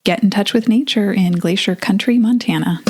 get in touch with nature in Glacier Country, Montana.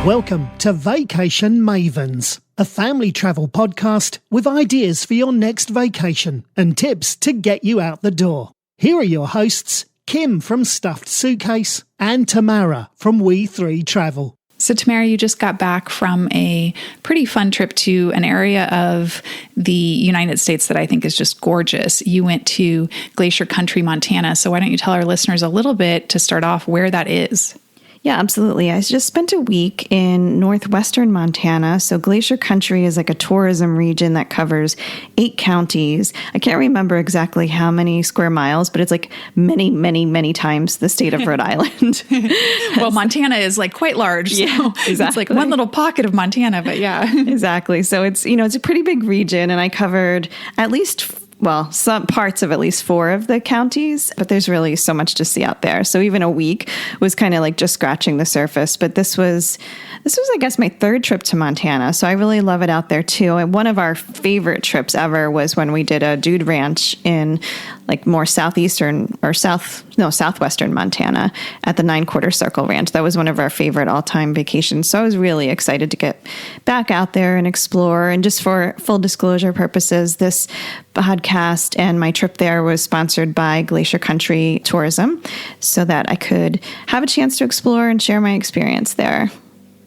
Welcome to Vacation Mavens, a family travel podcast with ideas for your next vacation and tips to get you out the door. Here are your hosts, Kim from Stuffed Suitcase and Tamara from We Three Travel. So Tamara, you just got back from a pretty fun trip to an area of the United States that I think is just gorgeous. You went to Glacier Country, Montana. So why don't you tell our listeners a little bit to start off where that is? Yeah, absolutely. I just spent a week in Northwestern Montana. So Glacier Country is like a tourism region that covers 8 counties. I can't remember exactly how many square miles, but it's like many, many, many times the state of Rhode Island. Well, Montana is like quite large. So yeah, exactly. It's like one little pocket of Montana, but yeah. Exactly. So it's, it's a pretty big region, and I covered at least some parts of at least 4 of the counties, but there's really so much to see out there. So even a week was kind of like just scratching the surface. But this was, I guess, my 3rd trip to Montana. So I really love it out there too. And one of our favorite trips ever was when we did a dude ranch in like more southwestern Montana at the 9 Quarter Circle Ranch. That was one of our favorite all-time vacations. So I was really excited to get back out there and explore. And just for full disclosure purposes, this podcast and my trip there was sponsored by Glacier Country Tourism so that I could have a chance to explore and share my experience there.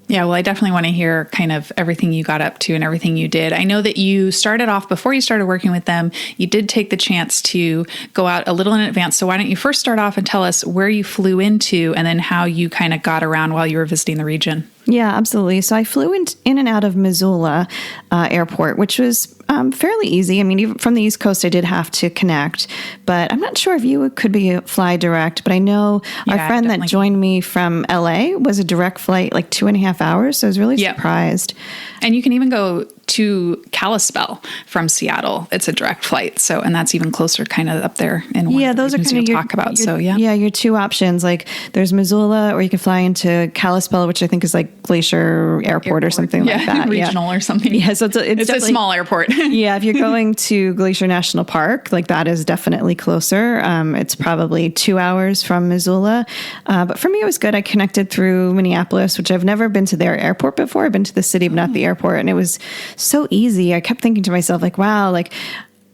Yeah, well, I definitely want to hear kind of everything you got up to and everything you did. I know that you started off, before you started working with them, you did take the chance to go out a little in advance. So why don't you first start off and tell us where you flew into and then how you kind of got around while you were visiting the region? Yeah, absolutely. So I flew in and out of Missoula Airport, which was fairly easy. I mean, even from the East Coast, I did have to connect, but I'm not sure if you could be fly direct, but I know our friend definitely that joined me from LA was a direct flight, like 2.5 hours. So I was really surprised. And you can even go to Kalispell from Seattle. It's a direct flight. So, and that's even closer kind of up there in one those are kind of talk about. Your 2 options. Like there's Missoula, or you can fly into Kalispell, which I think is like Glacier Airport or something like that. Regional or something. Yeah. So it's a small airport. Yeah. If you're going to Glacier National Park, like that is definitely closer. It's probably 2 hours from Missoula. But for me, it was good. I connected through Minneapolis, which I've never been to their airport before. I've been to the city, but not the airport. And it was so easy. I kept thinking to myself, like, wow, like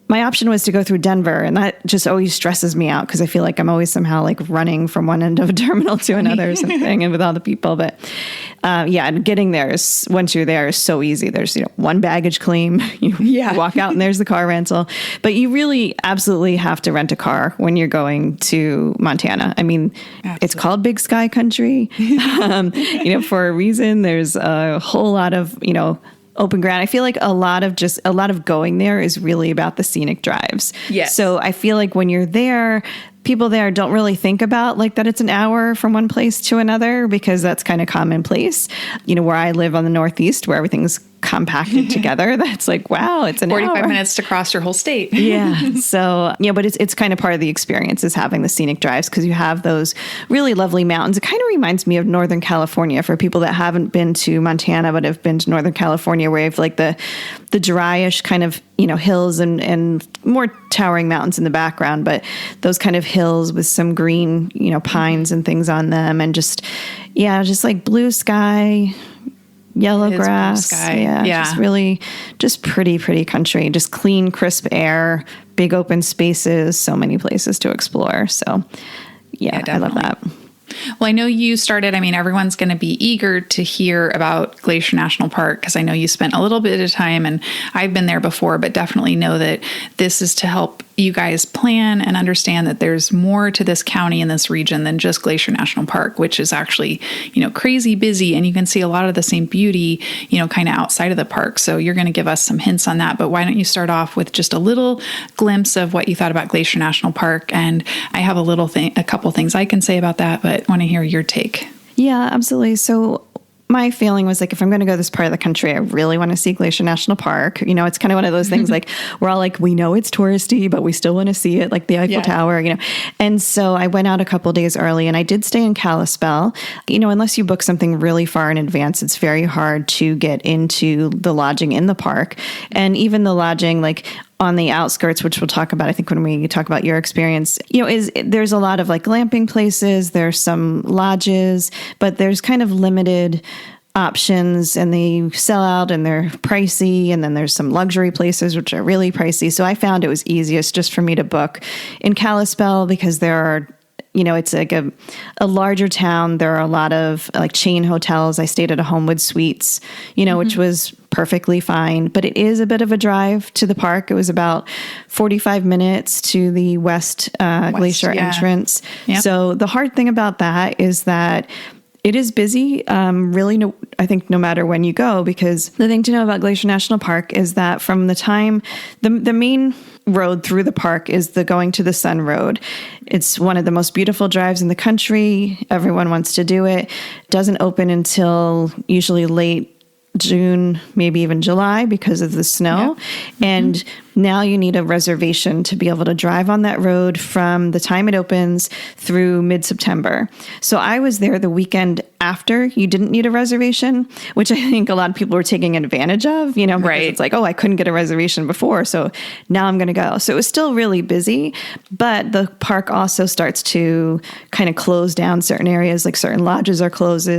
my option was to go through Denver, and that just always stresses me out because I feel like I'm always somehow like running from one end of a terminal to another or something, and with all the people. But getting there is, once you're there, is so easy. There's one baggage claim, you walk out and there's the car rental. But you really absolutely have to rent a car when you're going to Montana. I mean, It's called Big Sky Country, for a reason. There's a whole lot of open ground. I feel like a lot of going there is really about the scenic drives. Yes. So I feel like when you're there, people there don't really think about like that it's an hour from one place to another, because that's kind of commonplace. Where I live on the Northeast, where everything's compacted together, that's like, wow, it's an 45 minutes to cross your whole state. Yeah. So, but it's kind of part of the experience is having the scenic drives, because you have those really lovely mountains. It kind of reminds me of Northern California for people that haven't been to Montana but have been to Northern California, where you have like the dryish kind of, hills and more towering mountains in the background, but those kind of hills with some green, pines and things on them, and just like blue sky, yellow grass. Just really just pretty country, just clean, crisp air, big open spaces, so many places to explore. So I love that. Well, I know you started, everyone's going to be eager to hear about Glacier National Park, because I know you spent a little bit of time, and I've been there before, but definitely know that this is to help you guys plan and understand that there's more to this county and this region than just Glacier National Park, which is actually, crazy busy, and you can see a lot of the same beauty, kind of outside of the park. So you're going to give us some hints on that, but why don't you start off with just a little glimpse of what you thought about Glacier National Park? And I have a couple things I can say about that, but want to hear your take. Yeah, absolutely. So my feeling was like, if I'm going to go this part of the country, I really want to see Glacier National Park. You know, it's kind of one of those things like we're all like, we know it's touristy, but we still want to see it, like the Eiffel Tower, you know. And so I went out a couple days early and I did stay in Kalispell. You know, unless you book something really far in advance, it's very hard to get into the lodging in the park. And even the lodging, like on the outskirts, which we'll talk about, I think, when we talk about your experience, you know, there's a lot of like glamping places, there's some lodges, but there's kind of limited options and they sell out and they're pricey. And then there's some luxury places, which are really pricey. So I found it was easiest just for me to book in Kalispell because there are, you know, it's like a larger town. There are a lot of like chain hotels. I stayed at a Homewood Suites, you know, which was perfectly fine, but it is a bit of a drive to the park. It was about 45 minutes to the West Glacier entrance. Yep. So the hard thing about that is that it is busy, really, I think no matter when you go, because the thing to know about Glacier National Park is that from the time, the main road through the park is the Going to the Sun Road. It's one of the most beautiful drives in the country. Everyone wants to do it. Doesn't open until usually late June, maybe even July because of the snow. Yep. And now you need a reservation to be able to drive on that road from the time it opens through mid-September. So I was there the weekend after you didn't need a reservation, which I think a lot of people were taking advantage of, you know, because it's like, oh, I couldn't get a reservation before, so now I'm going to go. So it was still really busy, but the park also starts to kind of close down certain areas, like certain lodges are closed,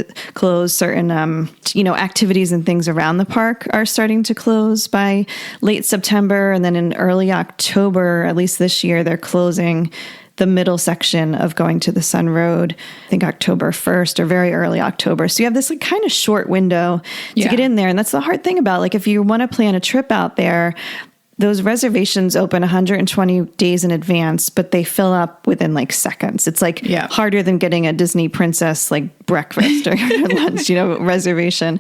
certain, you know, activities and things around the park are starting to close by late September. And then in early October, at least this year, they're closing the middle section of Going to the Sun Road, I think October 1st or very early October. So you have this like kind of short window to get in there. And that's the hard thing about, like, if you want to plan a trip out there, those reservations open 120 days in advance, but they fill up within like seconds. It's like harder than getting a Disney princess like breakfast or lunch, you know, reservation.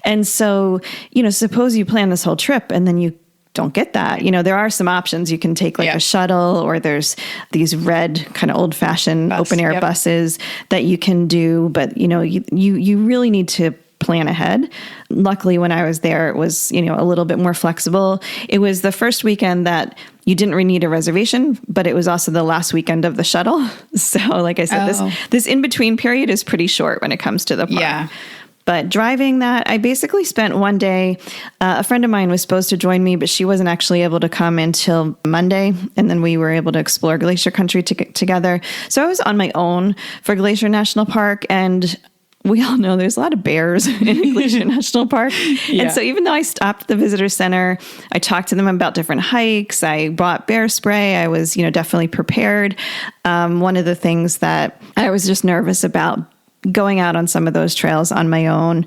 And so, you know, suppose you plan this whole trip and then you don't get that. You know, there are some options. You can take like a shuttle, or there's these red kind of old fashioned open air buses that you can do. But, you know, you really need to plan ahead. Luckily, when I was there, it was, you know, a little bit more flexible. It was the first weekend that you didn't really need a reservation, but it was also the last weekend of the shuttle. So like I said, this in-between period is pretty short when it comes to the park. Yeah. But driving that, I basically spent one day. A friend of mine was supposed to join me, but she wasn't actually able to come until Monday. And then we were able to explore Glacier Country together. So I was on my own for Glacier National Park. And we all know there's a lot of bears in Glacier National Park. And so even though I stopped at the visitor center, I talked to them about different hikes. I bought bear spray. I was, you know, definitely prepared. One of the things that I was just nervous about going out on some of those trails on my own,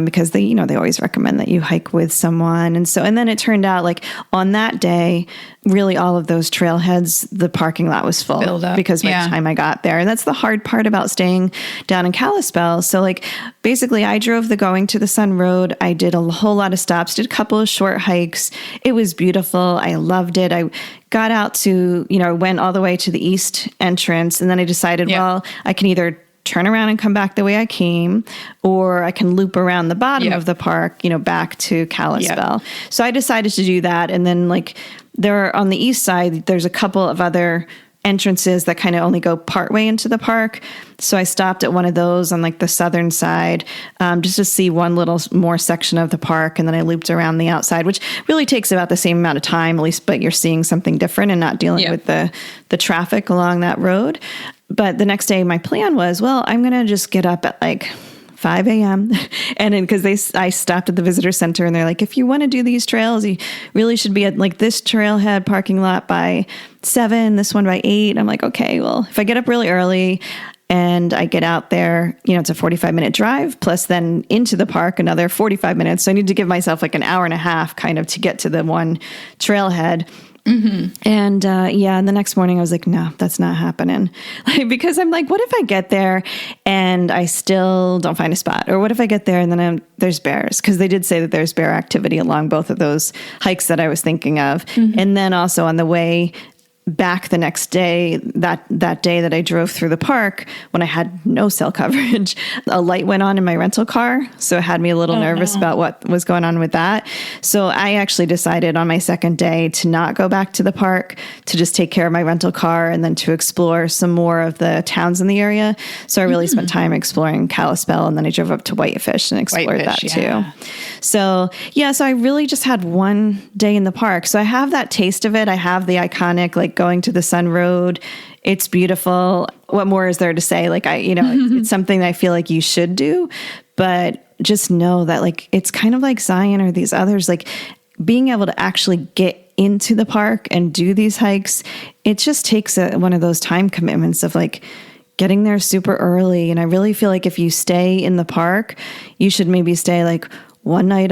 because they, you know, they always recommend that you hike with someone. And then it turned out like on that day, really all of those trailheads, the parking lot was full because by the time I got there, and that's the hard part about staying down in Kalispell. So like basically I drove the Going to the Sun Road. I did a whole lot of stops, did a couple of short hikes. It was beautiful. I loved it. I got out to, you know, went all the way to the east entrance, and then I decided, well, I can either turn around and come back the way I came, or I can loop around the bottom of the park, you know, back to Kalispell. So I decided to do that. And then like there on the east side, there's a couple of other entrances that kind of only go partway into the park. So I stopped at one of those on like the southern side, just to see one little more section of the park. And then I looped around the outside, which really takes about the same amount of time, at least, but you're seeing something different and not dealing with the traffic along that road. But the next day my plan was, well, I'm going to just get up at like 5 a.m. And then because I stopped at the visitor center and they're like, if you want to do these trails, you really should be at like this trailhead parking lot by 7, this one by 8. I'm like, okay, well, if I get up really early and I get out there, you know, it's a 45-minute drive plus then into the park, another 45 minutes. So I need to give myself like an hour and a half kind of to get to the one trailhead. And and the next morning I was like, no, that's not happening. Like, because I'm like, what if I get there and I still don't find a spot? Or what if I get there and then there's bears? Because they did say that there's bear activity along both of those hikes that I was thinking of. And then also on the way back the next day, that day that I drove through the park, when I had no cell coverage, a light went on in my rental car. So it had me a little nervous about what was going on with that. So I actually decided on my second day to not go back to the park, to just take care of my rental car and then to explore some more of the towns in the area. So I really spent time exploring Kalispell, and then I drove up to Whitefish and explored that too. So so I really just had one day in the park. So I have that taste of it. I have the iconic, like, going to the Sun Road. It's beautiful. What more is there to say? Like, it's something that I feel like you should do, but just know that, like, it's kind of like Zion or these others, like being able to actually get into the park and do these hikes. It just takes one of those time commitments of like getting there super early. And I really feel like if you stay in the park, you should maybe stay like one night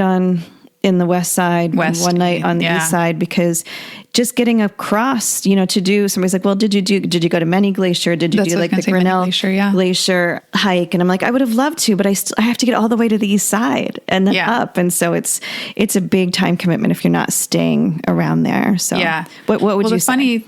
in the west side, one night on the east side, because just getting across, to do, somebody's like, well, did you go to Many Glacier? Did you do like the Grinnell Glacier hike? And I'm like, I would have loved to, but I have to get all the way to the east side and then up. And so it's a big time commitment if you're not staying around there. So what would you say?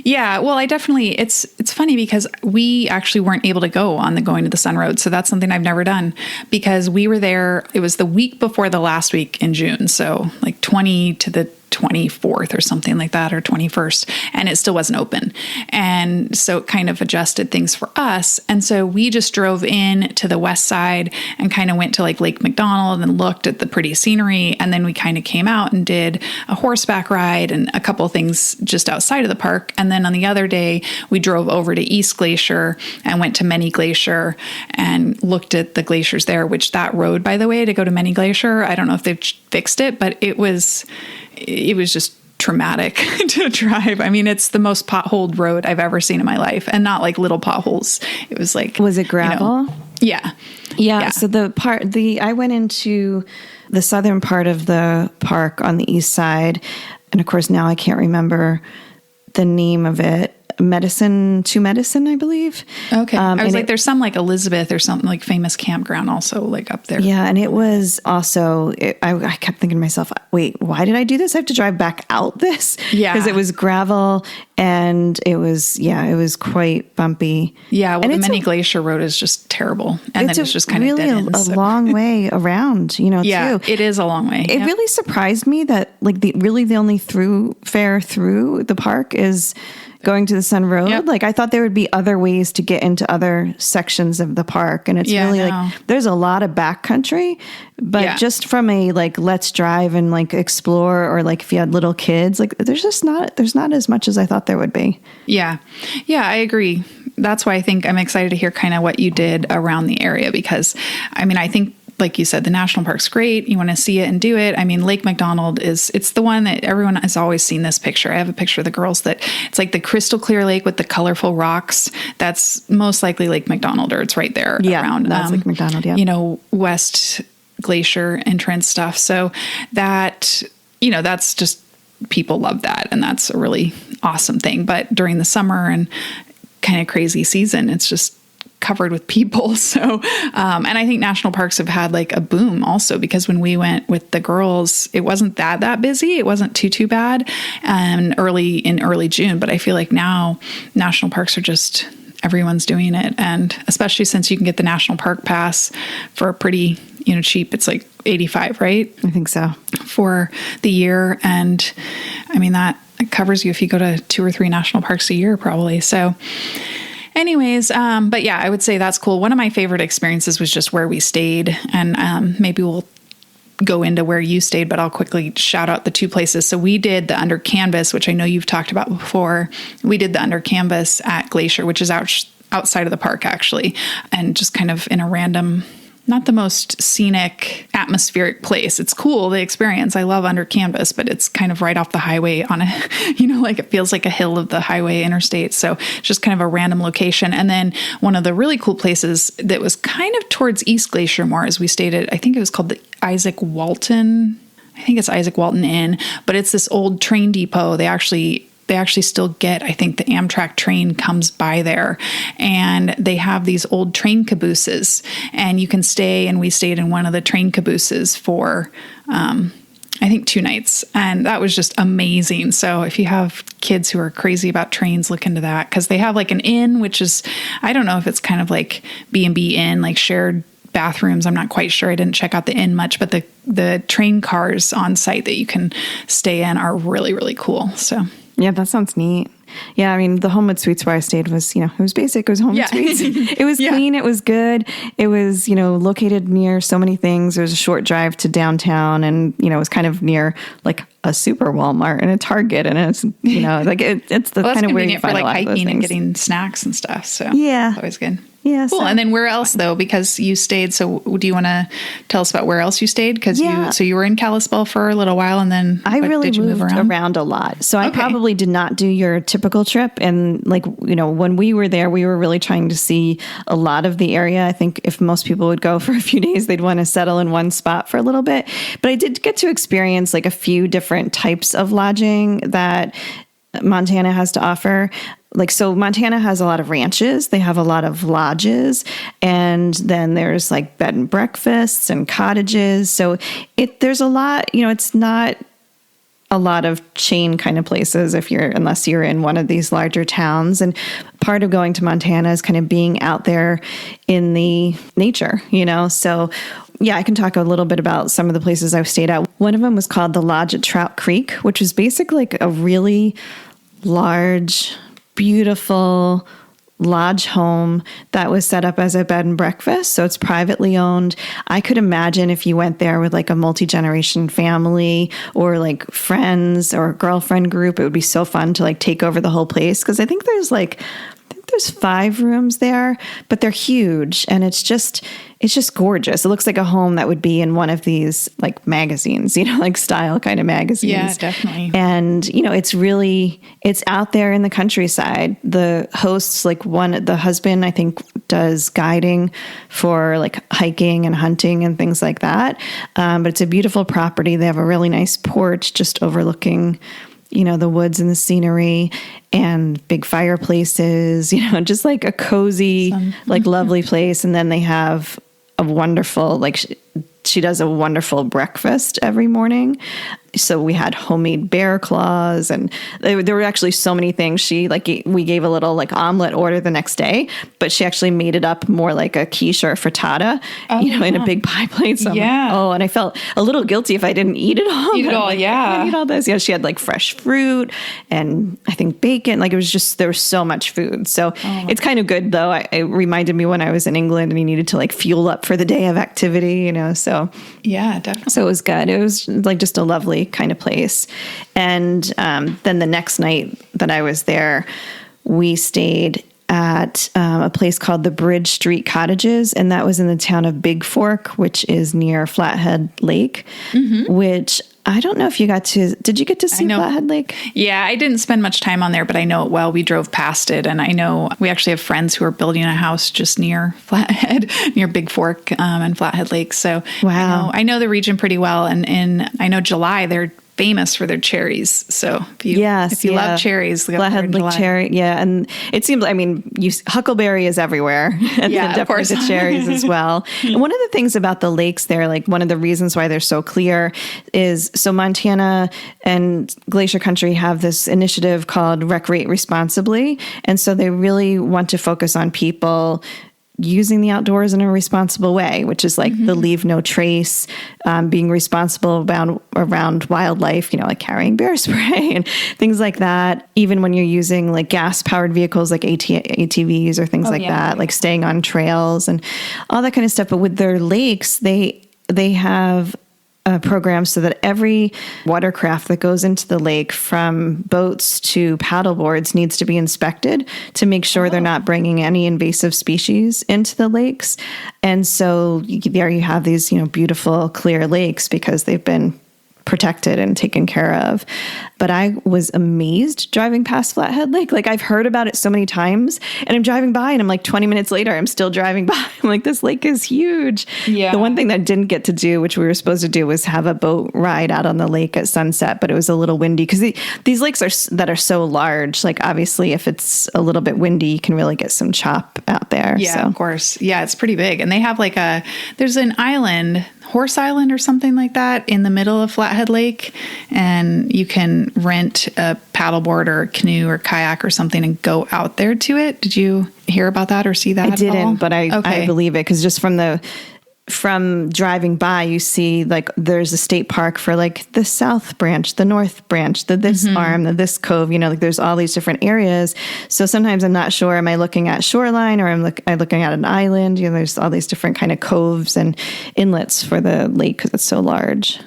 Yeah, well, it's funny because we actually weren't able to go on the Going to the Sun Road. So that's something I've never done, because we were there. It was the week before the last week in June. So like 20 to the 24th or something like that, or 21st, and it still wasn't open. And so it kind of adjusted things for us. And so we just drove in to the west side and kind of went to like Lake McDonald and looked at the pretty scenery. And then we kind of came out and did a horseback ride and a couple of things just outside of the park. And then on the other day, we drove over to East Glacier and went to Many Glacier and looked at the glaciers there, which that road, by the way, to go to Many Glacier, I don't know if they've fixed it, but it was just traumatic to drive. I mean, it's the most potholed road I've ever seen in my life, and not like little potholes. It was like, was it gravel? Yeah. So I went into the southern part of the park on the east side. And of course, now I can't remember the name of it. Medicine, I believe. Okay. I was like, there's some like Elizabeth or something, like famous campground also like up there. Yeah. And it was also, I kept thinking to myself, wait, why did I do this? I have to drive back out this? Yeah. Because it was gravel and it was quite bumpy. Yeah. Well, the Many Glacier Road is just terrible. And then it's just kind of dead end. It's really a long way around, too. It is a long way. It really surprised me that like the only fare through the park is going to the Sun Road. Yep. Like, I thought there would be other ways to get into other sections of the park. And it's like, there's a lot of backcountry, but just from a, like, let's drive and like explore, or like if you had little kids, like there's not as much as I thought there would be. Yeah. Yeah, I agree. That's why I think I'm excited to hear kind of what you did around the area, because I mean, I think, like you said, the national park's great. You want to see it and do it. I mean, Lake McDonald it's the one that everyone has always seen this picture. I have a picture of the girls that it's like the crystal clear lake with the colorful rocks. That's most likely Lake McDonald, or it's right there around. That's Lake McDonald. Yeah. West Glacier entrance stuff. So that, that's just, people love that. And that's a really awesome thing. But during the summer and kind of crazy season, it's just covered with people. So, and I think national parks have had like a boom also, because when we went with the girls, it wasn't that busy. It wasn't too bad. And early June, but I feel like now national parks are just, everyone's doing it. And especially since you can get the national park pass for pretty, cheap. It's like $85, right? I think so. For the year. And I mean, that covers you if you go to 2 or 3 national parks a year, probably. So anyways, but yeah, I would say that's cool. One of my favorite experiences was just where we stayed, and maybe we'll go into where you stayed, but I'll quickly shout out the 2 places. So we did the Under Canvas, which I know you've talked about before. We did the Under Canvas at Glacier, which is outside of the park actually, and just kind of in a random, not the most scenic, atmospheric place. It's cool, the experience. I love Under Canvas, but it's kind of right off the highway on like it feels like a hill of the highway interstate. So it's just kind of a random location. And then one of the really cool places that was kind of towards East Glacier more, as we stayed at, I think it was called the Isaac Walton Inn, but it's this old train depot. They actually still get, I think the Amtrak train comes by there, and they have these old train cabooses, and you can stay, and we stayed in one of the train cabooses for, I think 2 nights. And that was just amazing. So if you have kids who are crazy about trains, look into that, because they have like an inn, which is, I don't know if it's kind of like B&B inn, like shared bathrooms. I'm not quite sure. I didn't check out the inn much, but the train cars on site that you can stay in are really, really cool. So yeah, that sounds neat. Yeah, I mean, the Homewood Suites where I stayed was, it was basic. It was Homewood Suites. It was clean. It was good. It was, located near so many things. There was a short drive to downtown, and, it was kind of near like a super Walmart and a Target. And it's, like it's the kind of where you find for like hiking and getting snacks and stuff. So yeah, it's always good. Yeah. Cool. And then where else though? Because you stayed. So do you want to tell us about where else you stayed? Because you were in Kalispell for a little while, and then I really moved around a lot. So I probably did not do your typical trip. And like, when we were there, we were really trying to see a lot of the area. I think if most people would go for a few days, they'd want to settle in one spot for a little bit. But I did get to experience like a few different types of lodging that Montana has to offer. So Montana has a lot of ranches. They have a lot of lodges, and then there's like bed and breakfasts and cottages. So there's a lot, it's not a lot of chain kind of places unless you're in one of these larger towns. And part of going to Montana is kind of being out there in the nature, So yeah, I can talk a little bit about some of the places I've stayed at. One of them was called the Lodge at Trout Creek, which is basically like a really large, beautiful lodge home that was set up as a bed and breakfast. So it's privately owned. I could imagine if you went there with like a multi-generation family or like friends or a girlfriend group, it would be so fun to like take over the whole place. Cause I think there's 5 rooms there, but they're huge, and it's just gorgeous. It looks like a home that would be in one of these like magazines, like style kind of magazines. Yeah, definitely. And, it's out there in the countryside. The hosts, the husband, I think, does guiding for like hiking and hunting and things like that. But it's a beautiful property. They have a really nice porch just overlooking the woods and the scenery, and big fireplaces, just like a cozy, lovely place. And then they have a wonderful, she does a wonderful breakfast every morning. So we had homemade bear claws, and there were actually so many things. We gave a little omelet order the next day, but she actually made it up more like a quiche or a frittata, in a big pie plate. So and I felt a little guilty if I didn't eat it all. I eat all this. Yeah, she had fresh fruit and I think bacon. It was just, there was so much food. So it's kind of good though. It reminded me when I was in England and you needed to fuel up for the day of activity, so. Yeah, definitely. So it was good. It was just a lovely kind of place. And then the next night that I was there, we stayed at a place called the Bridge Street Cottages, and that was in the town of Big Fork, which is near Flathead Lake, which I don't know if you did you get to see Flathead Lake? Yeah, I didn't spend much time on there, but I know it well. We drove past it, and I know we actually have friends who are building a house just near Flathead, near Big Fork and Flathead Lake. So wow. I know the region pretty well, and I know July, they're famous for their cherries. So if you love cherries, Flathead Lake cherry. Yeah. And it seems, huckleberry is everywhere. And yeah, then definitely the cherries as well. And one of the things about the lakes there, one of the reasons why they're so clear is, so Montana and Glacier Country have this initiative called Recreate Responsibly. And so they really want to focus on people using the outdoors in a responsible way, which is the leave no trace, being responsible around wildlife, carrying bear spray and things like that. Even when you're using gas powered vehicles like ATVs or things that, staying on trails and all that kind of stuff. But with their lakes, they have programs so that every watercraft that goes into the lake, from boats to paddleboards, needs to be inspected to make sure they're not bringing any invasive species into the lakes. And so there you have these, beautiful, clear lakes because they've been protected and taken care of. But I was amazed driving past Flathead Lake. Like, I've heard about it so many times, and I'm driving by and I'm like 20 minutes later, I'm still driving by. I'm like, this lake is huge. Yeah. The one thing that I didn't get to do, which we were supposed to do, was have a boat ride out on the lake at sunset, but it was a little windy because these lakes that are so large. Like, obviously, if it's a little bit windy, you can really get some chop out there. Yeah, so. Of course. Yeah, it's pretty big. And they have there's an island, Horse Island or something like that, in the middle of Flathead Lake. And you can rent a paddleboard or a canoe or kayak or something and go out there to it. Did you hear about that or see that? I didn't, but I believe it, because just from driving by, you see like there's a state park for like the South Branch, the North Branch, this arm, this cove, like there's all these different areas. So sometimes I'm not sure, am I looking at shoreline or am I looking at an island? There's all these different kind of coves and inlets for the lake because it's so large.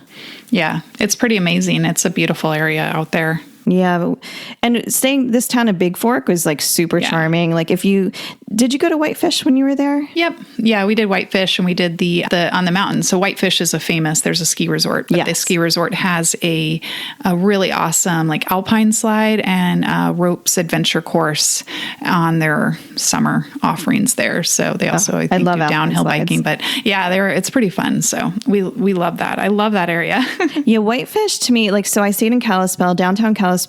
Yeah, it's pretty amazing. It's a beautiful area out there. Yeah. And this town of Big Fork was like super charming. Like, did you go to Whitefish when you were there? Yep. Yeah, we did Whitefish and we did the on the mountain. So Whitefish is there's a ski resort, but the ski resort has a really awesome like alpine slide and ropes adventure course on their summer offerings there. So they also, I think, do downhill biking, but yeah, it's pretty fun. So we love that. I love that area. Yeah. Whitefish to me, so I stayed in Kalispell. Downtown Kalispell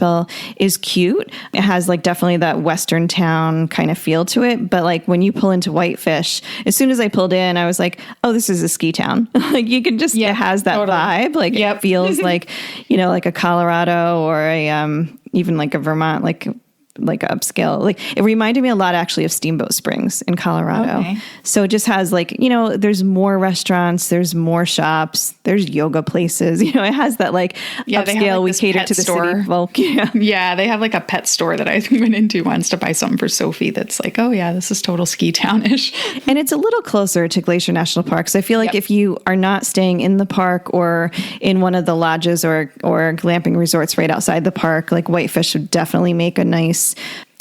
is cute. It has like definitely that Western town kind of feel to it. But like when you pull into Whitefish, as soon as I pulled in, I was like, oh, this is a ski town. Like you can just, it has that vibe. Like it feels like, like a Colorado or even like a Vermont, like upscale. Like it reminded me a lot actually of Steamboat Springs in Colorado. Okay. So it just has like, there's more restaurants, there's more shops, there's yoga places, it has that like upscale, we cater to the city folk. Yeah, they have like a pet store that I went into once to buy something for Sophie that's like, oh yeah, this is total ski townish. And it's a little closer to Glacier National Park. So I feel like if you are not staying in the park or in one of the lodges or glamping resorts right outside the park, like Whitefish would definitely make a nice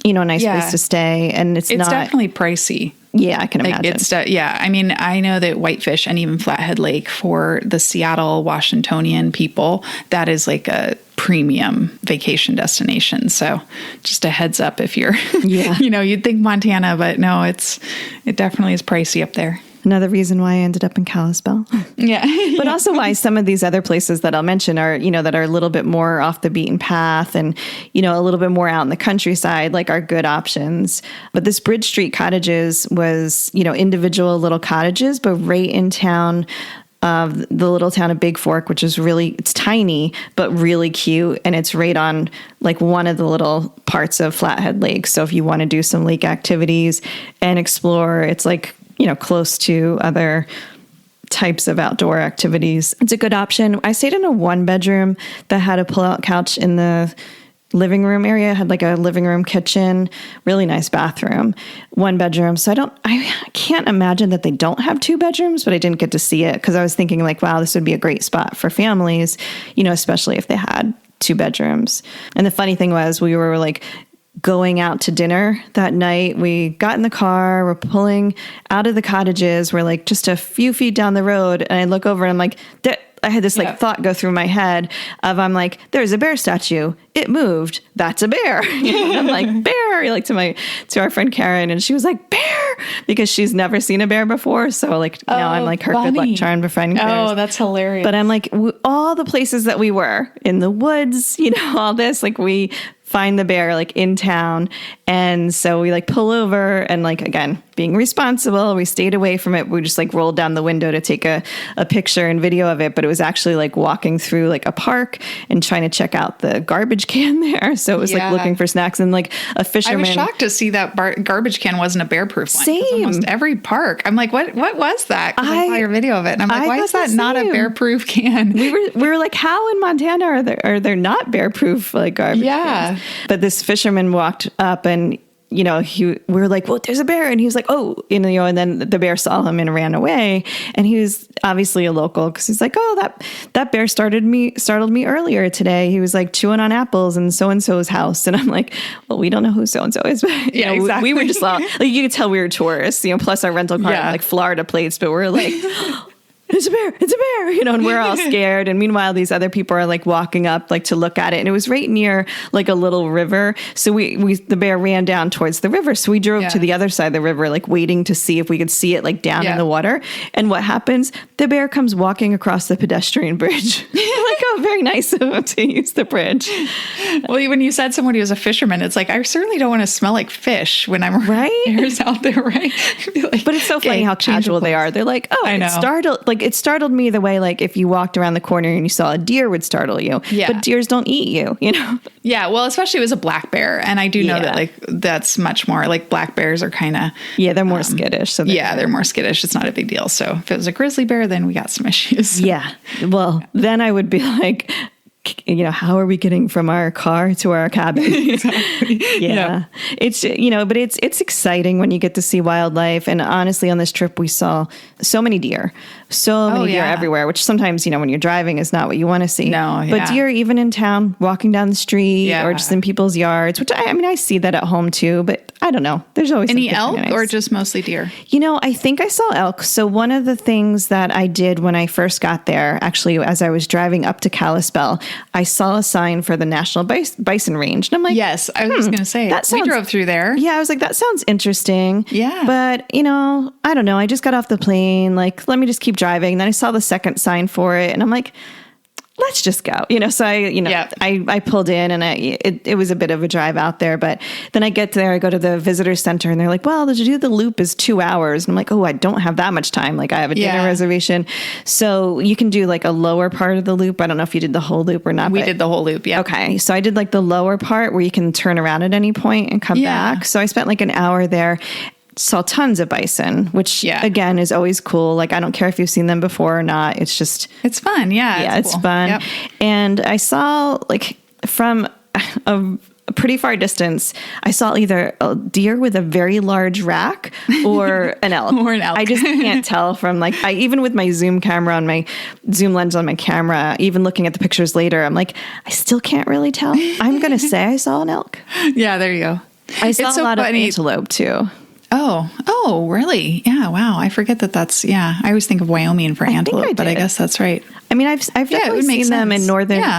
place to stay. And it's definitely pricey. Yeah, I can imagine. I mean, I know that Whitefish and even Flathead Lake for the Seattle Washingtonian people, that is like a premium vacation destination. So just a heads up if you're, you'd think Montana, but no, it definitely is pricey up there. Another reason why I ended up in Kalispell. Yeah. But also why some of these other places that I'll mention are, that are a little bit more off the beaten path and, a little bit more out in the countryside, like are good options. But this Bridge Street Cottages was, individual little cottages, but right in town of the little town of Big Fork, which is it's tiny, but really cute. And it's right on like one of the little parts of Flathead Lake. So if you want to do some lake activities and explore, it's like, close to other types of outdoor activities. It's a good option. I stayed in a 1-bedroom that had a pull-out couch in the living room area. It had like a living room kitchen, really nice bathroom, 1-bedroom. So I can't imagine that they don't have 2 bedrooms, but I didn't get to see it because I was thinking like, wow, this would be a great spot for families, especially if they had 2 bedrooms. And the funny thing was we were like going out to dinner that night. We got in the car, we're pulling out of the cottages. We're like just a few feet down the road. And I look over and I'm like, I had this thought go through my head of, I'm like, there's a bear statue. It moved. That's a bear. And I'm like, bear, like to our friend Karen. And she was like, bear, because she's never seen a bear before. So like now I'm like her good luck charm befriending bears. Oh, that's hilarious. But I'm like, all the places that we were in the woods, all this, like we find the bear like in town. And so we like pull over and like, again, being responsible, we stayed away from it. We just like rolled down the window to take a picture and video of it. But it was actually like walking through like a park and trying to check out the garbage can there. So it was like looking for snacks and like a fisherman. I was shocked to see that garbage can wasn't a bear-proof one. Same. Almost every park. I'm like, what was that? I saw your video of it. And I'm like, why is that not a bear-proof can? We were like, how in Montana are there not bear-proof like garbage cans? But this fisherman walked up and we were like, well, there's a bear. And he was like, oh, and then the bear saw him and ran away. And he was obviously a local because he's like, oh, that bear startled me earlier today. He was like chewing on apples in so-and-so's house. And I'm like, well, we don't know who so-and-so is. But exactly. We were just like, you could tell we were tourists, plus our rental car had like Florida plates, but we're like, it's a bear, it's a bear, and we're all scared. And meanwhile, these other people are like walking up like to look at it. And it was right near like a little river. So the bear ran down towards the river. So we drove to the other side of the river, like waiting to see if we could see it like down in the water. And what happens? The bear comes walking across the pedestrian bridge. Like, oh, very nice of him to use the bridge. Well, when you said somebody was a fisherman, it's like, I certainly don't want to smell like fish when I'm bears out there, right? Like, but it's so funny how casual they are. They're like, oh, I know. It startled me the way, like, if you walked around the corner and you saw a deer would startle you. Yeah. But deers don't eat you, Yeah, well, especially it was a black bear. And I do know that, like, that's much more, like, black bears are kind of... Yeah, they're more skittish. So they're more skittish. It's not a big deal. So if it was a grizzly bear, then we got some issues. Yeah. Well, then I would be like... how are we getting from our car to our cabin? Exactly. Yeah. It's, but it's exciting when you get to see wildlife. And honestly, on this trip, we saw so many deer, deer everywhere, which sometimes, when you're driving is not what you want to see. No, but deer, even in town, walking down the street or just in people's yards, which I see that at home too, but I don't know. There's always any elk or just mostly deer? I think I saw elk. So one of the things that I did when I first got there, actually, as I was driving up to Kalispell, I saw a sign for the National Bison Range. And I'm like, yes, I was just going to say, we drove through there. Yeah, I was like, that sounds interesting. Yeah. But, I don't know. I just got off the plane. Like, let me just keep driving. And then I saw the second sign for it. And I'm like, let's just go. So I pulled in and it was a bit of a drive out there, but then I get there, I go to the visitor center and they're like, well, to do the loop is 2 hours. And I'm like, oh, I don't have that much time. Like I have a dinner reservation. So you can do like a lower part of the loop. I don't know if you did the whole loop or not. We did the whole loop. Yeah. Okay. So I did like the lower part where you can turn around at any point and come back. So I spent like an hour there. Saw tons of bison, which again is always cool. Like, I don't care if you've seen them before or not. It's it's fun. Yeah. It's cool. Fun. Yep. And I saw like from a pretty far distance, I saw either a deer with a very large rack or an elk. I just can't tell from even with my zoom camera on my zoom lens on my camera, even looking at the pictures later, I'm like, I still can't really tell. I'm going to say I saw an elk. Yeah, there you go. I saw a lot of antelope too. Oh, really? Yeah. Wow. I forget that's, I always think of Wyoming for antelope, but I guess that's right. I mean, I've definitely seen them in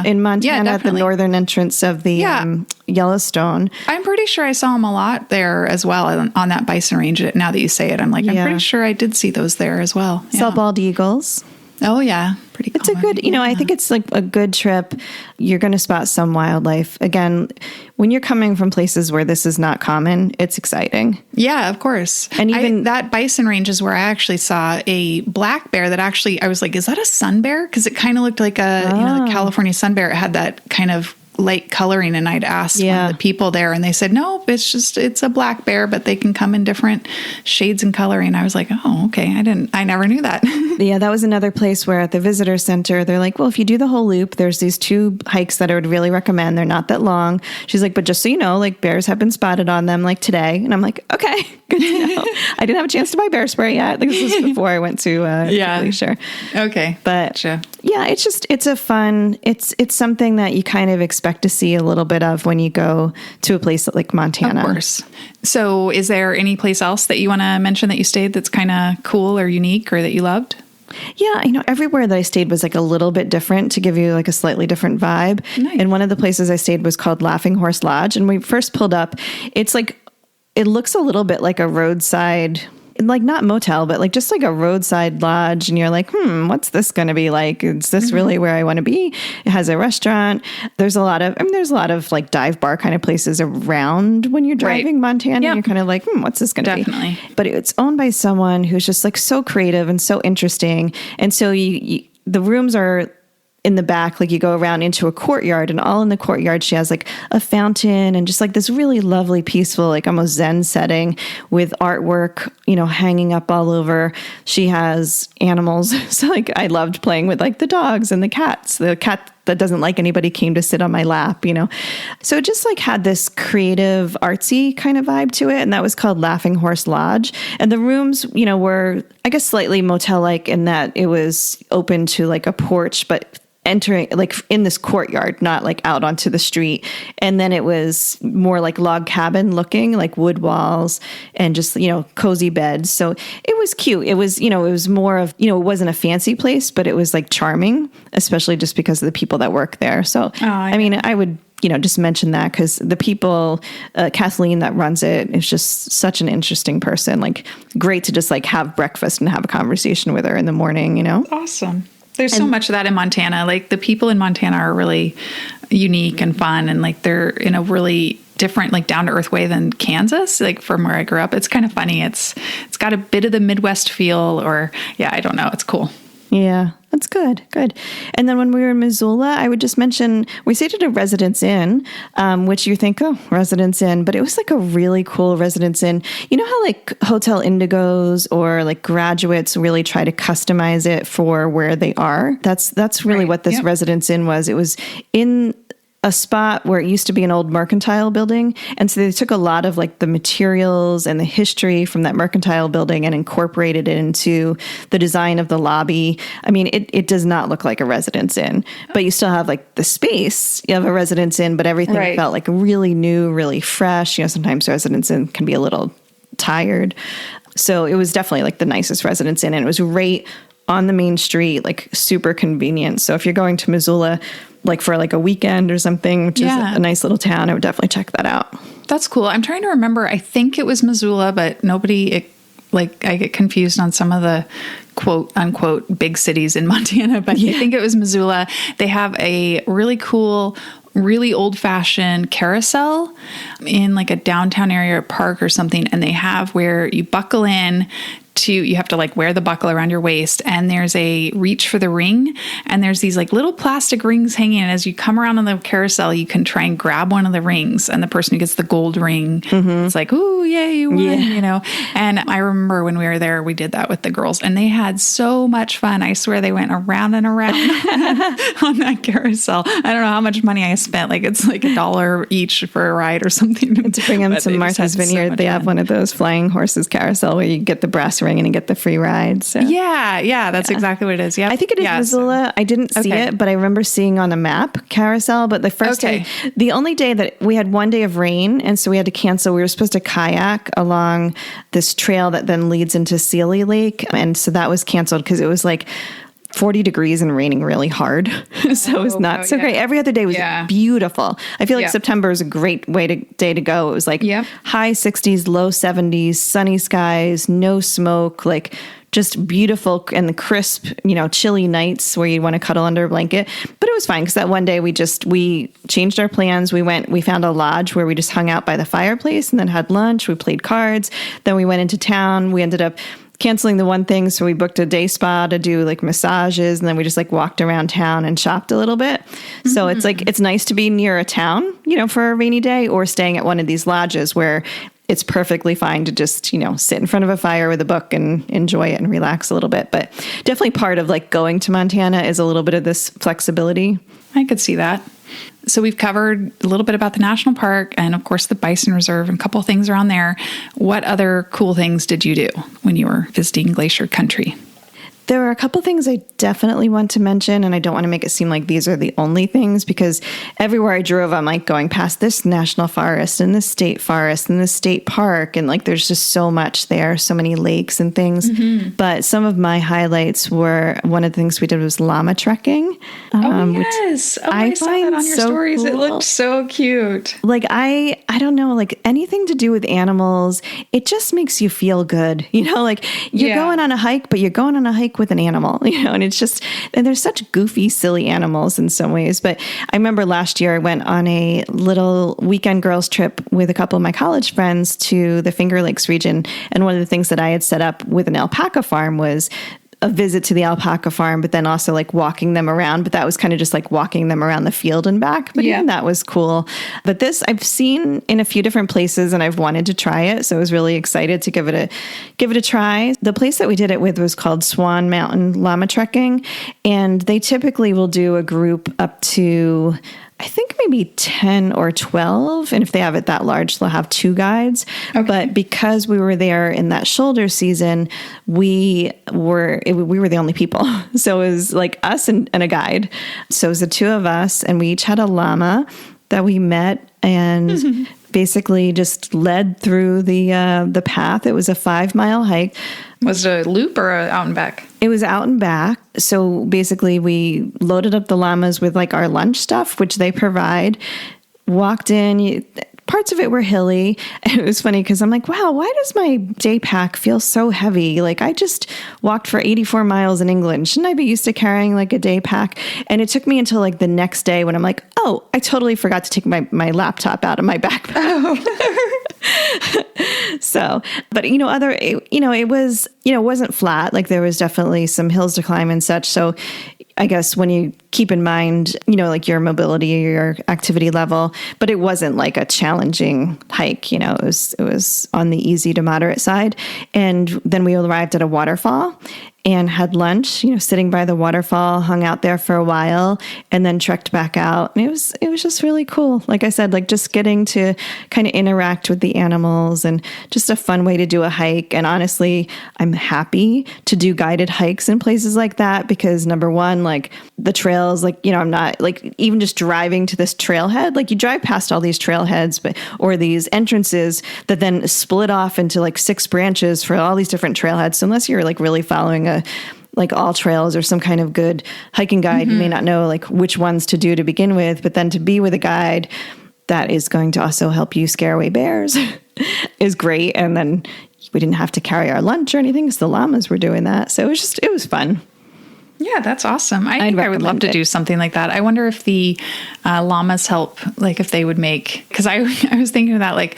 in Montana at the northern entrance of the Yellowstone. I'm pretty sure I saw them a lot there as well on that Bison Range. Now that you say it, I'm like, I'm pretty sure I did see those there as well. Saw bald eagles. Oh, yeah. Pretty cool. It's a good, I think it's like a good trip. You're going to spot some wildlife. Again, when you're coming from places where this is not common, it's exciting. Yeah, of course. And even that Bison Range is where I actually saw a black bear that I was like, is that a sun bear? Because it kind of looked like the California sun bear. It had that kind of light coloring, and I'd asked one of the people there and they said, no, it's a black bear, but they can come in different shades and coloring. I was like, oh, okay. I never knew that. Yeah, that was another place where at the visitor center, they're like, well, if you do the whole loop, there's these 2 hikes that I would really recommend. They're not that long. She's like, but just so you know, like bears have been spotted on them like today. And I'm like, okay, good to know. I didn't have a chance to buy bear spray yet. This was before I went to Glacier. Okay. But it's a fun, it's something that you kind of expect to see a little bit of when you go to a place like Montana. Of course. So is there any place else that you want to mention that you stayed that's kind of cool or unique or that you loved? Yeah, everywhere that I stayed was like a little bit different to give you like a slightly different vibe. Nice. And one of the places I stayed was called Laughing Horse Lodge. And we first pulled up, it's like, it looks a little bit like a roadside, like not motel, but like just like a roadside lodge. And you're like, what's this going to be like? Is this really where I want to be? It has a restaurant. There's a lot of like dive bar kind of places around when you're driving Montana. Yep. You're kind of like, what's this going to be? Definitely. But it's owned by someone who's just like so creative and so interesting. And so the rooms are in the back, like you go around into a courtyard, and all in the courtyard, she has like a fountain and just like this really lovely, peaceful, like almost Zen setting with artwork, hanging up all over. She has animals. So like I loved playing with like the dogs and the cats. The cat that doesn't like anybody came to sit on my lap, So it just like had this creative, artsy kind of vibe to it. And that was called Laughing Horse Lodge. And the rooms, were, I guess, slightly motel-like in that it was open to like a porch, but entering like in this courtyard, not like out onto the street. And then it was more like log cabin looking, like wood walls and just, cozy beds. So it was cute. It was, it was more of, it wasn't a fancy place, but it was like charming, especially just because of the people that work there. So, I would, just mention that because the people, Kathleen that runs it is just such an interesting person, like great to just like have breakfast and have a conversation with her in the morning, Awesome. There's so much of that in Montana. Like the people in Montana are really unique and fun, and like they're in a really different, like down to earth way than Kansas, like from where I grew up. It's kind of funny. It's got a bit of the Midwest feel, or I don't know. It's cool. Yeah, that's good. Good. And then when we were in Missoula, I would just mention, we stayed at a Residence Inn, which you think, Residence Inn, but it was like a really cool Residence Inn. You know how like Hotel Indigos or like Graduates really try to customize it for where they are? That's really what this Residence Inn was. It was in a spot where it used to be an old mercantile building. And so they took a lot of like the materials and the history from that mercantile building and incorporated it into the design of the lobby. I mean, it does not look like a Residence Inn, but you still have like the space of a Residence Inn, but everything felt like really new, really fresh. Sometimes Residence Inn can be a little tired. So it was definitely like the nicest Residence Inn, and it was right on the main street, like super convenient. So if you're going to Missoula, like for like a weekend or something, which is a nice little town, I would definitely check that out. That's cool. I'm trying to remember. I think it was Missoula, but I get confused on some of the quote unquote big cities in Montana, but I think it was Missoula. They have a really cool, really old fashioned carousel in like a downtown area or park or something. And they have where you buckle in you have to like wear the buckle around your waist, and there's a reach for the ring, and there's these like little plastic rings hanging. And as you come around on the carousel, you can try and grab one of the rings, and the person who gets the gold ring, it's like, ooh, yay, you won, And I remember when we were there, we did that with the girls, and they had so much fun. I swear they went around and around on that carousel. I don't know how much money I spent. Like it's like $1 each for a ride or something. To bring them to Martha's Vineyard, they have one of those flying horses carousel where you get the brass ring and get the free ride. So that's exactly what it is. Yeah, I think it is Missoula. I didn't see it, but I remember seeing on a map carousel. But the first day, the only day that we had one day of rain, and so we had to cancel. We were supposed to kayak along this trail that then leads into Sealy Lake, and so that was canceled because it was like 40 degrees and raining really hard. So it was not so great. Every other day was beautiful. I feel like September is a great day to go. It was like high 60s, low 70s, sunny skies, no smoke, like just beautiful and the crisp, chilly nights where you want to cuddle under a blanket. But it was fine because that one day we changed our plans. We found a lodge where we just hung out by the fireplace and then had lunch. We played cards. Then we went into town. We ended up canceling the one thing. So we booked a day spa to do like massages. And then we just like walked around town and shopped a little bit. So it's like, it's nice to be near a town, for a rainy day, or staying at one of these lodges where it's perfectly fine to just, sit in front of a fire with a book and enjoy it and relax a little bit. But definitely part of like going to Montana is a little bit of this flexibility. I could see that. So we've covered a little bit about the national park and, of course, the Bison Reserve and a couple of things around there. What other cool things did you do when you were visiting Glacier Country? There are a couple things I definitely want to mention, and I don't want to make it seem like these are the only things, because everywhere I drove, I'm like going past this national forest and this state forest and this state park, and like there's just so much there, so many lakes and things. But some of my highlights were, one of the things we did was llama trekking. Yes. I saw that on your stories. Cool. It looked so cute. Like I don't know, like anything to do with animals, it just makes you feel good. Like you're going on a hike, but you're going on a hike with an animal, and it's just, and they're such goofy, silly animals in some ways. But I remember last year I went on a little weekend girls trip with a couple of my college friends to the Finger Lakes region. And one of the things that I had set up with an alpaca farm was a visit to the alpaca farm, but then also like walking them around. But that was kind of just like walking them around the field and back. But even that was cool. But this I've seen in a few different places, and I've wanted to try it. So I was really excited to give it a try. The place that we did it with was called Swan Mountain Llama Trekking. And they typically will do a group up to, I think maybe 10 or 12. And if they have it that large, they'll have 2 guides. Okay. But because we were there in that shoulder season, we were the only people. So it was like us and a guide. So it was the 2 of us, and we each had a llama that we met and basically just led through the path. It was a 5-mile hike. Was it a loop or out and back? It was out and back. So basically we loaded up the llamas with like our lunch stuff, which they provide, walked in. Parts of it were hilly. And it was funny because I'm like, wow, why does my day pack feel so heavy? Like I just walked for 84 miles in England. Shouldn't I be used to carrying like a day pack? And it took me until like the next day when I'm like, oh, I totally forgot to take my laptop out of my backpack. Oh. So, but it was, it wasn't flat. Like there was definitely some hills to climb and such. So I guess when you keep in mind, like your mobility or your activity level, but it wasn't like a challenging hike, it was on the easy to moderate side. And then we arrived at a waterfall and had lunch, sitting by the waterfall, hung out there for a while, and then trekked back out. And it was just really cool. Like I said, like just getting to kind of interact with the animals and just a fun way to do a hike. And honestly, I'm happy to do guided hikes in places like that because number one, like the trails, like, I'm not like even just driving to this trailhead, like you drive past all these trailheads, or these entrances that then split off into like 6 branches for all these different trailheads. So unless you're like really following like all trails or some kind of good hiking guide, you may not know like which ones to do to begin with, but then to be with a guide that is going to also help you scare away bears is great. And then we didn't have to carry our lunch or anything because the llamas were doing that. So it was fun. Yeah, that's awesome. I think I would love to do something like that. I wonder if the llamas help, like if they would make, because I was thinking of that, like,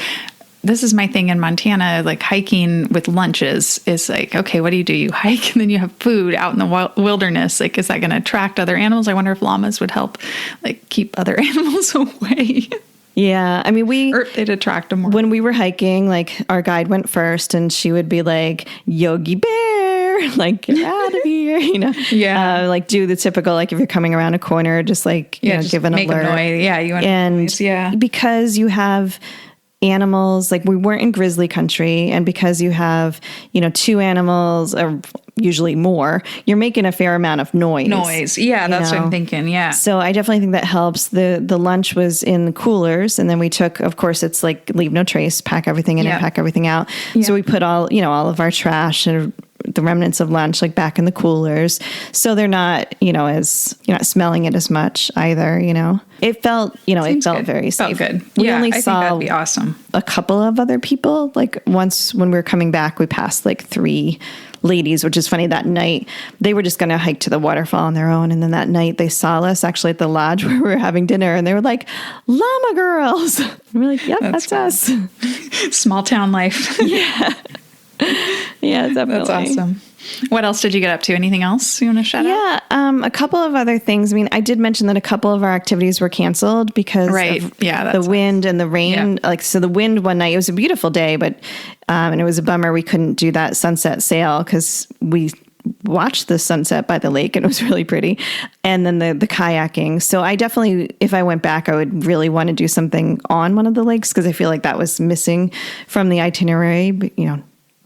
this is my thing in Montana, like hiking with lunches is like, okay, what do? You hike and then you have food out in the wilderness. Like, is that going to attract other animals? I wonder if llamas would help like keep other animals away. Yeah. I mean, or if they'd attract them more. When we were hiking, like our guide went first and she would be like, Yogi Bear, like get out of here, Yeah. Like do the typical, like if you're coming around a corner, just like, just give an make alert. A noise. Yeah. You want noise. Yeah. Because you have animals, like we weren't in grizzly country, and because you have 2 animals or usually more, you're making a fair amount of noise. Yeah, that's what I'm thinking. Yeah, so I definitely think that helps. The lunch was in the coolers, and then we took, of course, it's like leave no trace, pack everything in and pack everything out. So we put all of our trash and the remnants of lunch like back in the coolers, so they're not as you're not smelling it as much either. It felt it felt good. very safe. Felt good. We only I saw think that'd be awesome. A couple of other people. Like once when we were coming back, we passed like 3 ladies, which is funny. That night they were just going to hike to the waterfall on their own, and then that night they saw us actually at the lodge where we were having dinner, and they were like, "Llama girls." And we're like, "Yep, that's us." Small town life. Yeah. Yeah, definitely. That's awesome. What else did you get up to? Anything else you want to shout out? Yeah, a couple of other things. I mean, I did mention that a couple of our activities were canceled because of the wind and the rain. Yeah. Like, so the wind one night, it was a beautiful day, but and it was a bummer we couldn't do that sunset sail because we watched the sunset by the lake and it was really pretty. And then the kayaking. So I definitely, if I went back, I would really want to do something on one of the lakes because I feel like that was missing from the itinerary, but,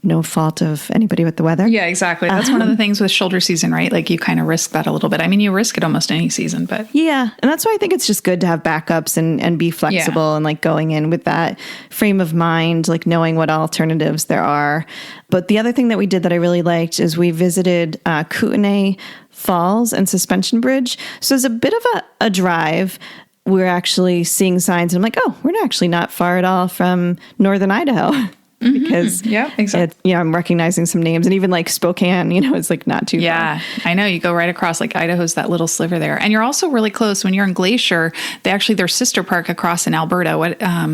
no fault of anybody with the weather. Yeah, exactly. That's one of the things with shoulder season, right? Like you kind of risk that a little bit. I mean, you risk it almost any season, but yeah. And that's why I think it's just good to have backups and be flexible and like going in with that frame of mind, like knowing what alternatives there are. But the other thing that we did that I really liked is we visited Kootenai Falls and Suspension Bridge. So it's a bit of a drive. We're actually seeing signs and I'm like, oh, we're actually not far at all from northern Idaho. Because I'm recognizing some names and even like Spokane, it's like not too far. Yeah, I know. You go right across, like Idaho's that little sliver there. And you're also really close when you're in Glacier. Their sister park across in Alberta.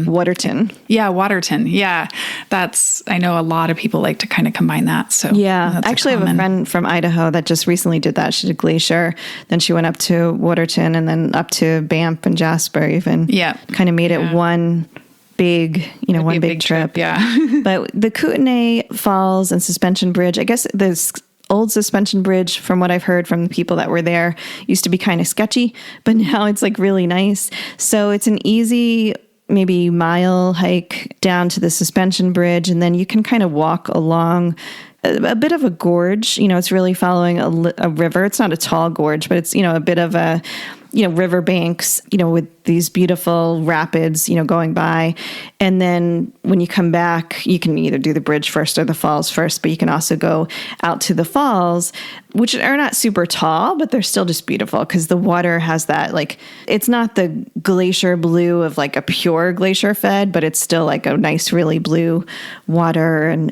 Waterton. Yeah, Waterton. Yeah. I know a lot of people like to kind of combine that. So yeah, actually I have a friend from Idaho that just recently did that. She did Glacier, then she went up to Waterton and then up to Banff and Jasper even. Yeah. Kind of made it one big, one big trip. Yeah. But the Kootenai Falls and Suspension Bridge, I guess there's old suspension bridge, from what I've heard from the people that were there, used to be kind of sketchy, but now it's like really nice. So it's an easy, maybe mile hike down to the suspension bridge, and then you can kind of walk along a bit of a gorge. It's really following a river. It's not a tall gorge, but it's, a bit of a, river banks, with these beautiful rapids, going by. And then when you come back, you can either do the bridge first or the falls first, but you can also go out to the falls, which are not super tall, but they're still just beautiful because the water has that, like, it's not the glacier blue of like a pure glacier fed, but it's still like a nice, really blue water. And,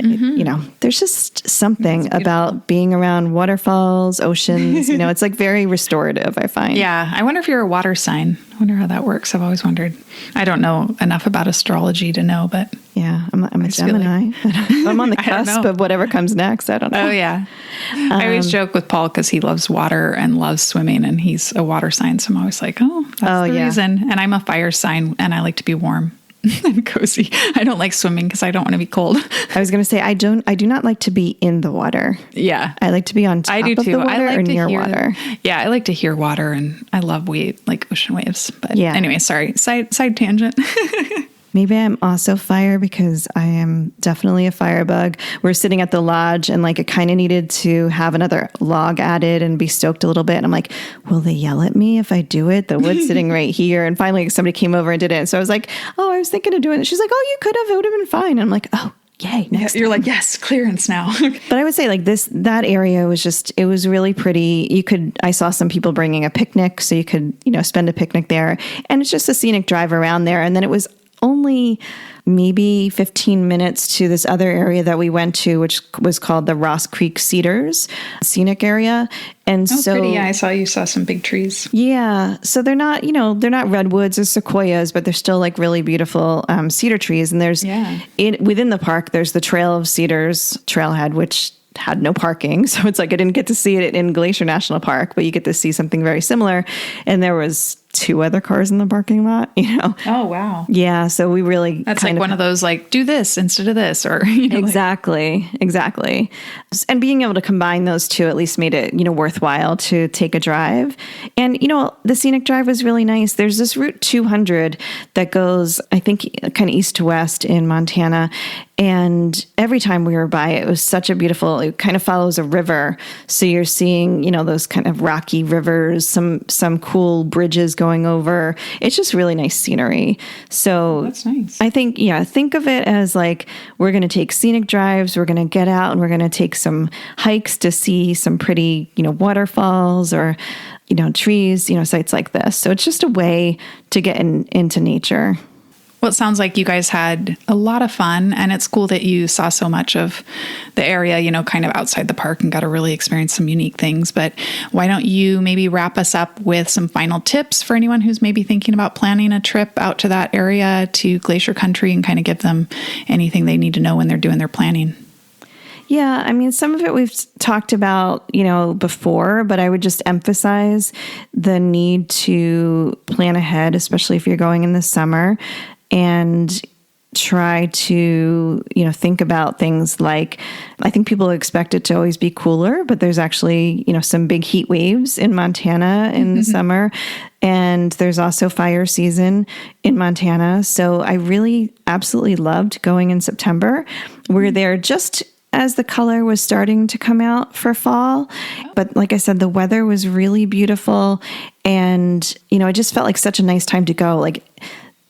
there's just something about being around waterfalls, oceans, it's like very restorative, I find. Yeah. I wonder if you're a water sign. I wonder how that works. I've always wondered. I don't know enough about astrology to know, but yeah, I'm a Gemini. I'm on the cusp of whatever comes next. I don't know. Oh yeah. I always joke with Paul because he loves water and loves swimming, and he's a water sign. So I'm always like, that's the reason. And I'm a fire sign, and I like to be warm and cozy. I don't like swimming because I don't want to be cold. I was going to say, I do not like to be in the water. Yeah. I like to be on top of the water I like or to near hear water. Yeah, I like to hear water, and I love ocean waves. But anyway, sorry, side tangent. Maybe I'm also fire because I am definitely a firebug. We're sitting at the lodge and like it kind of needed to have another log added and be stoked a little bit. And I'm like, will they yell at me if I do it? The wood's sitting right here. And finally somebody came over and did it. And so I was like, I was thinking of doing it. She's like, you could have. It would have been fine. And I'm like, yay. Next You're like, yes, clearance now. But I would say like that area was it was really pretty. I saw some people bringing a picnic, so you could, spend a picnic there. And it's just a scenic drive around there. And then it was only maybe 15 minutes to this other area that we went to, which was called the Ross Creek Cedars scenic area. And pretty. Yeah, I saw some big trees. Yeah. So they're not, they're not redwoods or sequoias, but they're still like really beautiful cedar trees. And there's within the park, there's the Trail of Cedars trailhead, which had no parking. So it's like I didn't get to see it in Glacier National Park, but you get to see something very similar. And there was 2 other cars in the parking lot, Oh, wow. Yeah. So we really, that's like one of those, like, do this instead of this, or, Exactly. And being able to combine those two at least made it, worthwhile to take a drive. And, the scenic drive was really nice. There's this Route 200 that goes, I think, kind of east to west in Montana. And every time we were by it was such a beautiful, it kind of follows a river. So you're seeing, those kind of rocky rivers, some cool bridges going over. It's just really nice scenery. So that's nice. I think, think of it as like, we're going to take scenic drives, we're going to get out and we're going to take some hikes to see some pretty, waterfalls or, trees, sites like this. So it's just a way to get into nature. Well, it sounds like you guys had a lot of fun, and it's cool that you saw so much of the area, kind of outside the park, and got to really experience some unique things. But why don't you maybe wrap us up with some final tips for anyone who's maybe thinking about planning a trip out to that area, to Glacier Country, and kind of give them anything they need to know when they're doing their planning? Yeah, I mean, some of it we've talked about, before, but I would just emphasize the need to plan ahead, especially if you're going in the summer, and try to, think about things like, I think people expect it to always be cooler, but there's actually, some big heat waves in Montana in the summer. And there's also fire season in Montana. So I really absolutely loved going in September. We're there just as the color was starting to come out for fall. But like I said, the weather was really beautiful. And, it just felt like such a nice time to go. Like,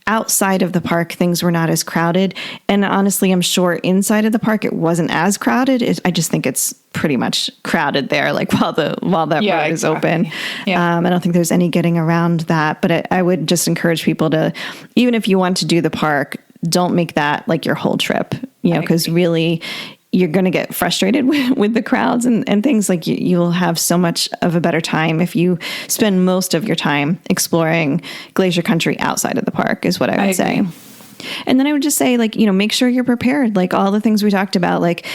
outside of the park, things were not as crowded. And honestly, I'm sure inside of the park, it wasn't as crowded. I just think it's pretty much crowded there, like while that road is open. Yeah. I don't think there's any getting around that. But I would just encourage people to, even if you want to do the park, don't make that like your whole trip, because really you're going to get frustrated with the crowds and things. Like you'll have so much of a better time if you spend most of your time exploring Glacier Country outside of the park, is what I would say. And then I would just say, like, make sure you're prepared. Like all the things we talked about, like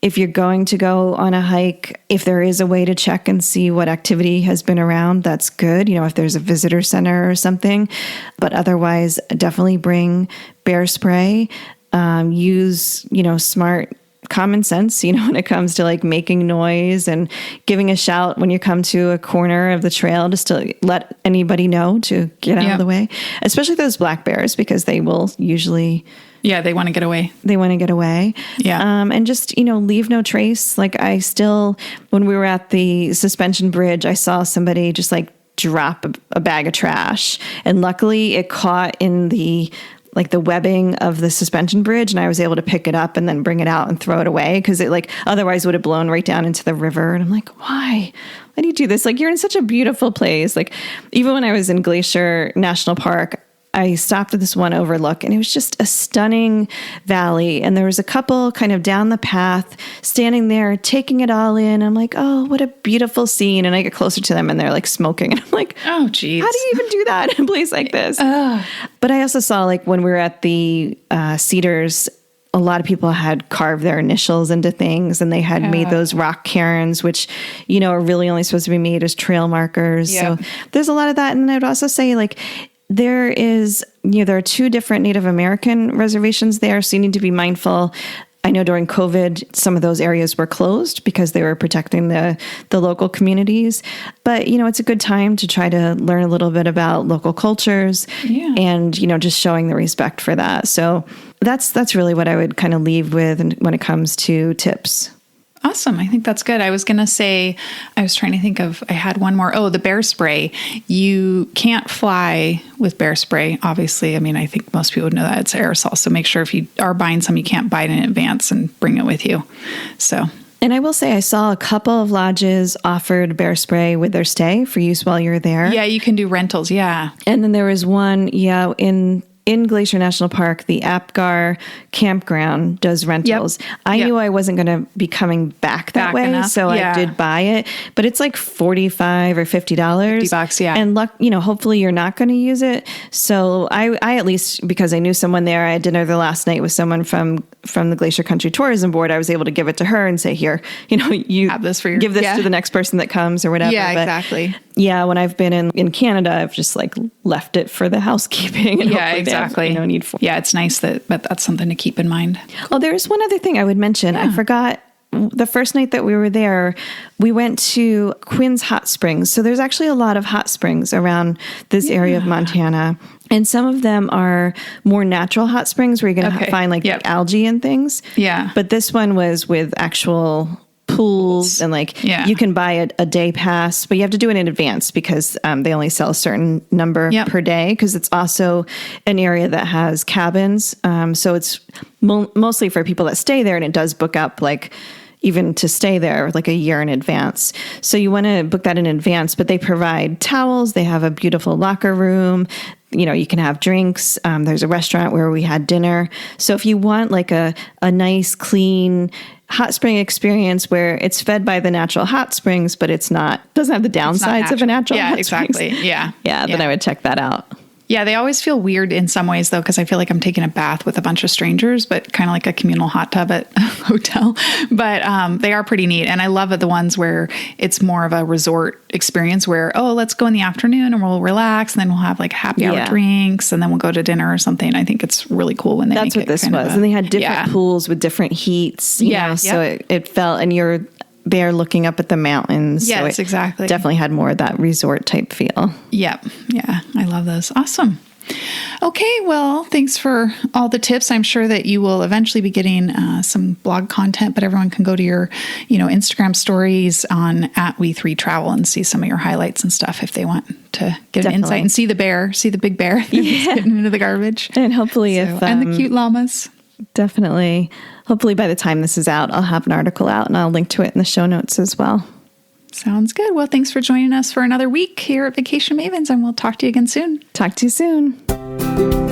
if you're going to go on a hike, if there is a way to check and see what activity has been around, that's good. If there's a visitor center or something, but otherwise definitely bring bear spray, use, smart common sense, when it comes to like making noise and giving a shout when you come to a corner of the trail, just to let anybody know to get out of the way, especially those black bears, because they will usually... Yeah, they want to get away. Yeah. And just, leave no trace. Like when we were at the suspension bridge, I saw somebody just like drop a bag of trash. And luckily it caught in the webbing of the suspension bridge, and I was able to pick it up and then bring it out and throw it away, because it otherwise would have blown right down into the river. And I'm like, why do you do this? Like, you're in such a beautiful place. Like, even when I was in Glacier National Park, I stopped at this one overlook, and it was just a stunning valley. And there was a couple kind of down the path standing there, taking it all in. I'm like, oh, what a beautiful scene. And I get closer to them and they're like smoking. And I'm like, oh, geez. How do you even do that in a place like this? But I also saw, like, when we were at the Cedars, a lot of people had carved their initials into things, and they had made those rock cairns, which, are really only supposed to be made as trail markers. So there's a lot of that. And I would also say, like, there are 2 different Native American reservations there, so you need to be mindful. I know during COVID, some of those areas were closed because they were protecting the local communities. But, it's a good time to try to learn a little bit about local cultures and, just showing the respect for that. So that's really what I would kind of leave with when it comes to tips. Awesome. I think that's good. I was going to say, I was trying to think of, I had one more. Oh, the bear spray. You can't fly with bear spray, obviously. I mean, I think most people would know that it's aerosol. So make sure if you are buying some, you can't buy it in advance and bring it with you. So. And I will say, I saw a couple of lodges offered bear spray with their stay for use while you're there. Yeah, you can do rentals. Yeah. And then there was one, in Glacier National Park, the Apgar campground does rentals. I knew I wasn't going to be coming back that way, enough. So I did buy it. But it's like $45 or $50. $50, yeah. And hopefully you're not going to use it. So I at least, because I knew someone there, I had dinner the last night with someone from the Glacier Country Tourism Board. I was able to give it to her and say, here, you have this give this to the next person that comes or whatever. Yeah, but exactly. Yeah, when I've been in Canada, I've just left it for the housekeeping. And exactly. No need for. Yeah, it's nice but that's something to keep in mind. Oh, there's one other thing I would mention. I forgot. The first night that we were there, we went to Quinn's Hot Springs. So there's actually a lot of hot springs around this area of Montana. And some of them are more natural hot springs where you're going to find the algae and things. Yeah. But this one was with actual pools and you can buy a day pass, but you have to do it in advance because they only sell a certain number per day, because it's also an area that has cabins. So it's mostly for people that stay there, and it does book up even to stay there a year in advance. So you want to book that in advance, but they provide towels. They have a beautiful locker room. You can have drinks. There's a restaurant where we had dinner. So if you want a nice, clean hot spring experience where it's fed by the natural hot springs, but doesn't have the downsides of a natural hot springs. Yeah. Then I would check that out. Yeah, they always feel weird in some ways, though, because I feel like I'm taking a bath with a bunch of strangers, but kind of like a communal hot tub at a hotel. But they are pretty neat. And I love the ones where it's more of a resort experience where, let's go in the afternoon and we'll relax, and then we'll have happy hour drinks, and then we'll go to dinner or something. I think it's really cool when they That's what this was. And they had different pools with different heats. You know, so it felt, and you're there looking up at the mountains. Yes, so exactly. Definitely had more of that resort type feel. Yep. Yeah. I love those. Awesome. Okay. Well, thanks for all the tips. I'm sure that you will eventually be getting some blog content, but everyone can go to your, Instagram stories on @We3Travel and see some of your highlights and stuff if they want to get an insight and see the big bear that's getting into the garbage. And hopefully and the cute llamas. Definitely. Hopefully by the time this is out, I'll have an article out and I'll link to it in the show notes as well. Sounds good. Well, thanks for joining us for another week here at Vacation Mavens, and we'll talk to you again soon. Talk to you soon.